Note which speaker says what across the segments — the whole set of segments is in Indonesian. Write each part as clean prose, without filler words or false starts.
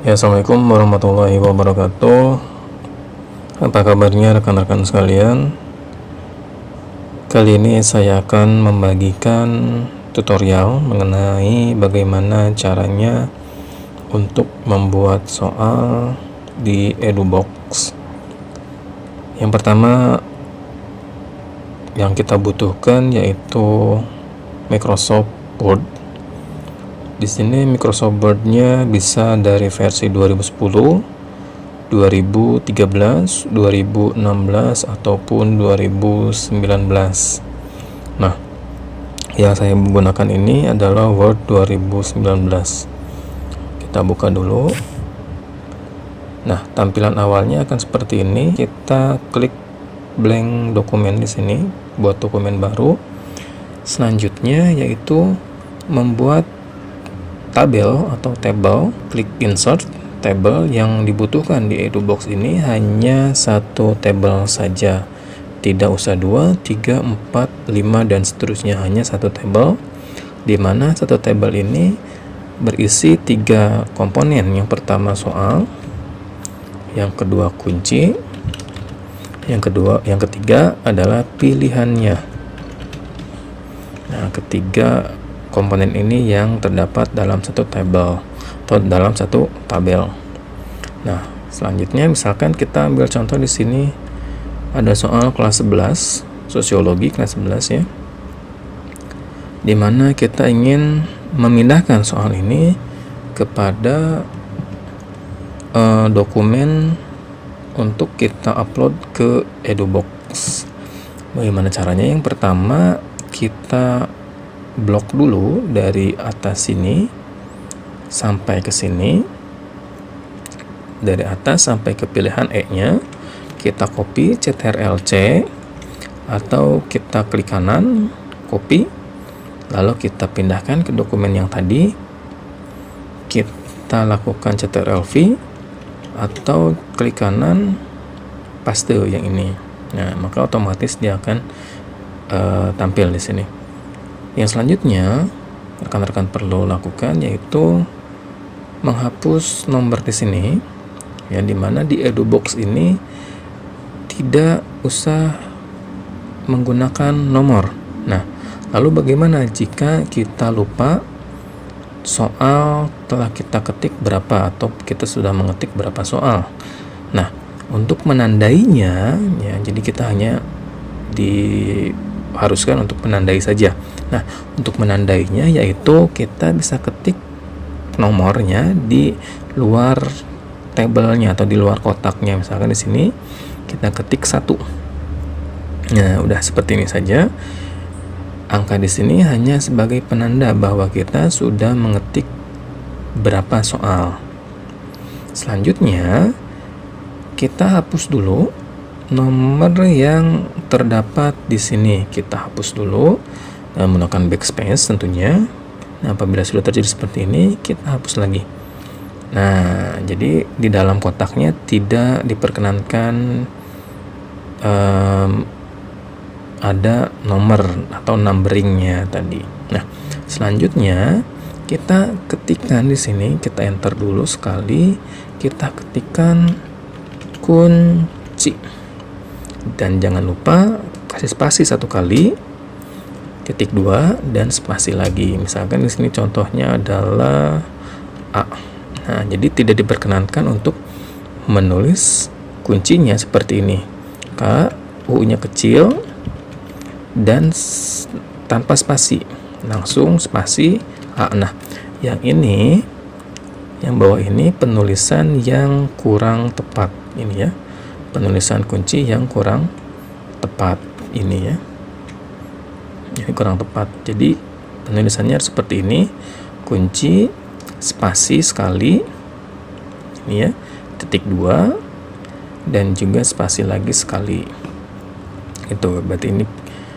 Speaker 1: Ya, Assalamualaikum warahmatullahi wabarakatuh. Apa kabarnya rekan-rekan sekalian? Kali ini saya akan membagikan tutorial mengenai bagaimana caranya untuk membuat soal di EduBox. Yang pertama yang kita butuhkan yaitu Microsoft Word. Di sini Microsoft Word-nya bisa dari versi 2010, 2013, 2016 ataupun 2019. Nah, yang saya menggunakan ini adalah Word 2019. Kita buka dulu. Nah, tampilan awalnya akan seperti ini. Kita klik blank dokumen di sini buat dokumen baru. Selanjutnya yaitu membuat tabel atau table. Klik insert table. Yang dibutuhkan di EduBox ini hanya satu tabel saja, tidak usah 2, 3, 4, 5 dan seterusnya, hanya satu tabel, dimana satu tabel ini berisi 3 komponen. Yang pertama soal, yang kedua kunci, yang ketiga adalah pilihannya. Nah, ketiga komponen ini yang terdapat dalam satu tabel atau dalam satu tabel. Nah, selanjutnya misalkan kita ambil contoh di sini ada soal kelas 11, sosiologi kelas 11 ya. Dimana kita ingin memindahkan soal ini kepada dokumen untuk kita upload ke EduBox. Bagaimana caranya? Yang pertama, kita blok dulu dari atas sini sampai ke sini, dari atas sampai ke pilihan E-nya, kita copy Ctrl+C atau kita klik kanan copy, lalu kita pindahkan ke dokumen yang tadi, kita lakukan Ctrl+V atau klik kanan paste yang ini. Nah, maka otomatis dia akan tampil di sini. Yang selanjutnya rekan-rekan perlu lakukan yaitu menghapus nomor di sini, ya, dimana di EduBox ini tidak usah menggunakan nomor. Nah, lalu bagaimana jika kita lupa soal telah kita ketik berapa atau kita sudah mengetik berapa soal? Nah, untuk menandainya, ya, jadi kita hanya diharuskan untuk menandai saja. Nah, untuk menandainya yaitu kita bisa ketik nomornya di luar tabelnya atau di luar kotaknya. Misalkan di sini kita ketik 1. Nah, udah seperti ini saja. Angka di sini hanya sebagai penanda bahwa kita sudah mengetik berapa soal. Selanjutnya, kita hapus dulu nomor yang terdapat di sini. Kita hapus dulu menggunakan backspace tentunya. Nah, apabila sudah terjadi seperti ini, kita hapus lagi. Nah, jadi di dalam kotaknya tidak diperkenankan ada nomor atau numberingnya tadi. Nah, selanjutnya kita ketikkan di sini, kita enter dulu sekali, kita ketikkan kunci, dan jangan lupa kasih spasi satu kali, titik 2 dan spasi lagi. Misalkan di sini contohnya adalah A. Nah, jadi tidak diperkenankan untuk menulis kuncinya seperti ini. K, U-nya kecil dan tanpa spasi, langsung spasi A. Nah, yang ini, yang bawah ini penulisan yang kurang tepat ini ya. Penulisan kunci yang kurang tepat ini ya. Ini kurang tepat. Jadi penulisannya seperti ini, kunci spasi sekali ini ya, titik 2 dan juga spasi lagi sekali. Itu berarti ini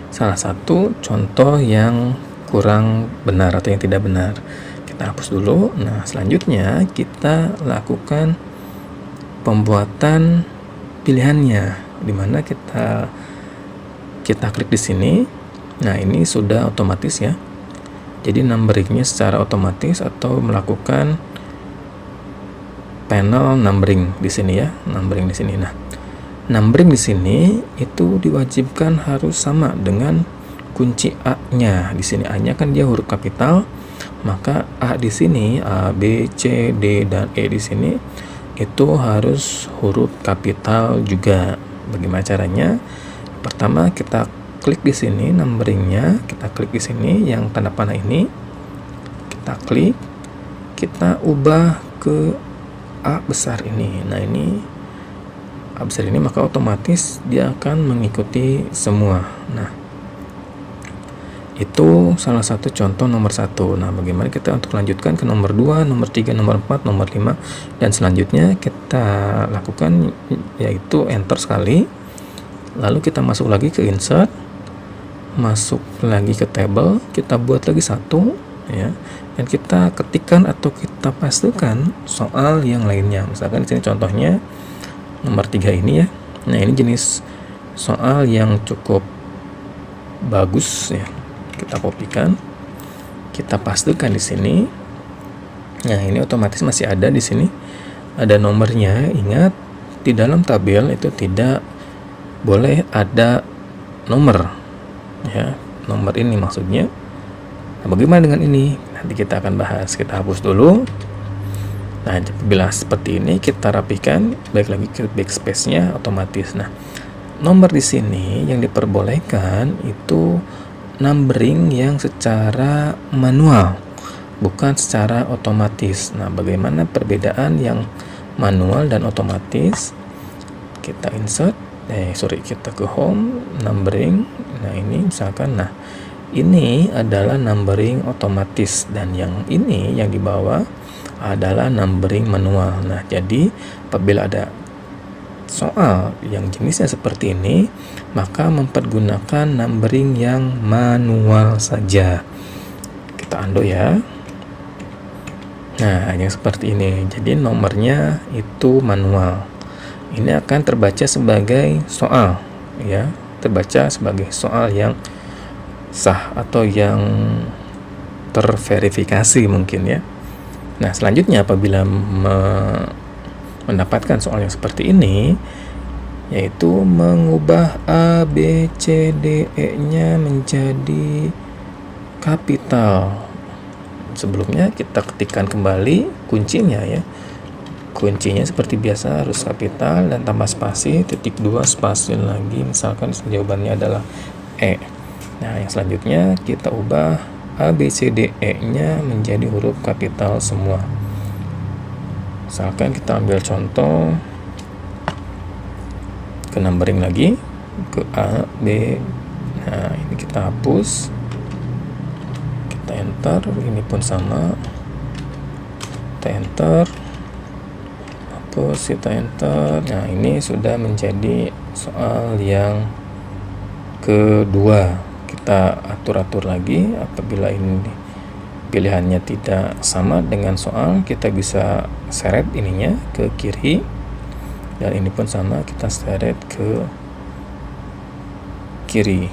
Speaker 1: salah satu contoh yang kurang benar atau yang tidak benar. Kita hapus dulu. Nah, selanjutnya kita lakukan pembuatan pilihannya, dimana kita klik di sini. Nah, ini sudah otomatis ya. Jadi numberingnya secara otomatis atau melakukan panel numbering di sini ya, numbering di sini. Nah, numbering di sini itu diwajibkan harus sama dengan kunci A-nya. Di sini A-nya kan dia huruf kapital, maka A di sini, A, B, C, D, dan E di sini itu harus huruf kapital juga. Bagaimana caranya? Pertama kita klik di sini numberingnya, kita klik di sini yang tanda panah ini, kita klik, kita ubah ke A besar ini. Nah, ini A besar ini, maka otomatis dia akan mengikuti semua. Nah, itu salah satu contoh nomor 1. Nah, bagaimana kita untuk lanjutkan ke nomor 2, nomor 3, nomor 4, nomor 5, dan selanjutnya kita lakukan yaitu enter sekali. Lalu kita masuk lagi ke insert, masuk lagi ke table, kita buat lagi 1 ya, dan kita ketikkan atau kita pastikan soal yang lainnya. Misalkan di sini contohnya nomor 3 ini ya. Nah, ini jenis soal yang cukup bagus ya. Kita kopikan, kita pastikan di sini. Nah, ini otomatis masih ada di sini, ada nomornya. Ingat, di dalam tabel itu tidak boleh ada nomor ya, nomor ini maksudnya. Nah, bagaimana dengan ini? Nanti kita akan bahas. Kita hapus dulu. Nah, bila seperti ini kita rapikan, balik lagi ke backspace-nya otomatis. Nah, nomor di sini yang diperbolehkan itu numbering yang secara manual, bukan secara otomatis. Nah, bagaimana perbedaan yang manual dan otomatis? Kita insert, kita ke home, numbering. Nah, ini misalkan, nah ini adalah numbering otomatis, dan yang ini yang di bawah adalah numbering manual. Nah, jadi apabila ada soal yang jenisnya seperti ini, maka mempergunakan numbering yang manual saja. Kita undo ya. Nah, yang seperti ini. Jadi nomornya itu manual. Ini akan terbaca sebagai soal ya, terbaca sebagai soal yang sah atau yang terverifikasi mungkin ya. Nah, selanjutnya apabila mendapatkan soal yang seperti ini, yaitu mengubah A, B, C, D, E-nya menjadi kapital. Sebelumnya kita ketikkan kembali kuncinya ya. Kuncinya seperti biasa harus kapital dan tambah spasi, titik 2 spasi lagi, misalkan jawabannya adalah E. Nah, yang selanjutnya kita ubah A, B, C, D, E-nya menjadi huruf kapital semua. Misalkan kita ambil contoh ke numbering lagi, ke A, B. Nah, ini kita hapus, kita enter, ini pun sama, kita enter, hapus, kita enter. Nah, ini sudah menjadi soal yang kedua. Kita atur-atur lagi. Apabila ini pilihannya tidak sama dengan soal, kita bisa seret ininya ke kiri, dan ini pun sama, kita seret ke kiri.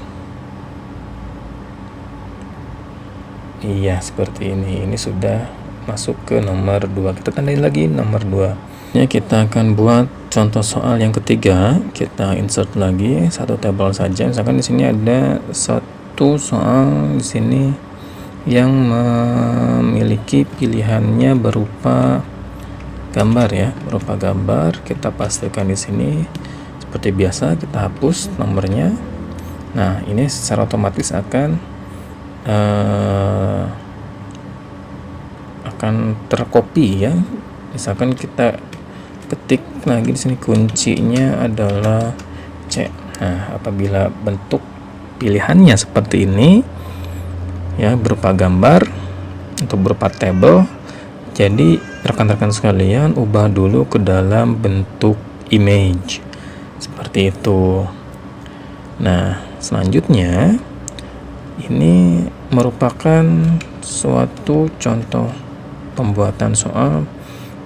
Speaker 1: Iya, seperti ini. Ini sudah masuk ke nomor 2. Kita tandain lagi nomor 2. Ya, kita akan buat contoh soal yang ketiga. Kita insert lagi satu tabel saja. Misalkan di sini ada satu soal di sini yang memiliki pilihannya berupa gambar ya, berupa gambar. Kita pastikan di sini seperti biasa, kita hapus nomornya. Nah, ini secara otomatis akan tercopy ya. Misalkan kita ketik lagi di sini kuncinya adalah C. Nah, apabila bentuk pilihannya seperti ini ya, berupa gambar atau berupa tabel, jadi rekan-rekan sekalian ubah dulu ke dalam bentuk image seperti itu. Nah, selanjutnya ini merupakan suatu contoh pembuatan soal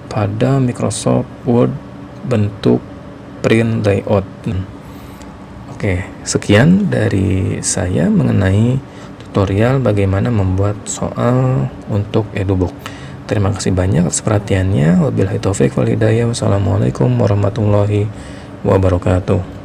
Speaker 1: pada Microsoft Word bentuk print layout. Oke, sekian dari saya mengenai tutorial bagaimana membuat soal untuk EduBook. Terima kasih banyak atas perhatiannya. Wabillahi taufik wal hidayah. Wassalamualaikum warahmatullahi wabarakatuh.